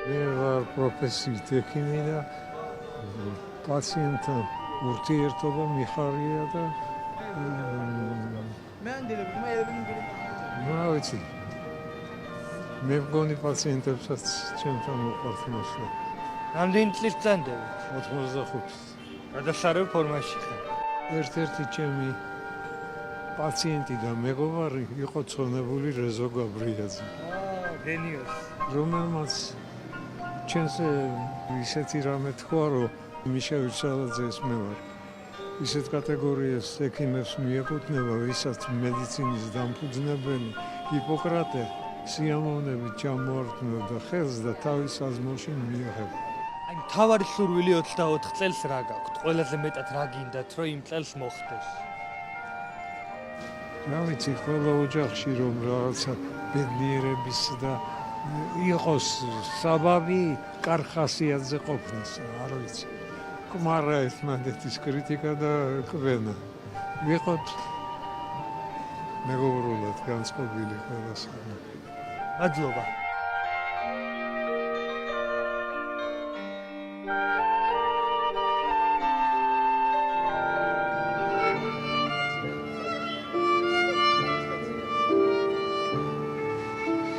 მე ვარ პროფესიით ექიმი და პაციენტთან ურთიერთობა მიხარია და რა ვიცი მე მგონი პაციენტებსაც ჩემთან უყვართ მოსვლა. რამდენი წლის ბრძანდებით? 85. გადასარევ ფორმაში ხარ. ერთ-ერთი ჩემი პაციენტი და მეგობარი იყო ცონებული რეზო გაბრიაძე. გენიოს. რომელმაც ჩემს ისეთი რამე თქვა, რომ მიშა ვიჩალაძეს მე ვარ. ისეთ კატეგორიას ექიმებს მიეკუთვნება, ვისაც მედიცინის დამფუძნებელი ჰიპოკრატე სიამოვნებით ჩამოართმევდა ხელს და თავის აზმოში მიიღება. აი მთავარი სურვილი 24 წელს რა გაქვთ? ყველაზე მეტად რა გინდათ, რომ იმ წელს მოხდეს? რა ვიცი, ყველა ოჯახში რომ რაღაცა ბედნიერების და იყოს საბაბი კარგ ხასიათზე ყოფნის, არ ვიცი. კმარა ერთმანეთის კრიტიკა და კვენა. ვიყოთ მეგობრულად განწყობილი ყველასგან. მადლობა.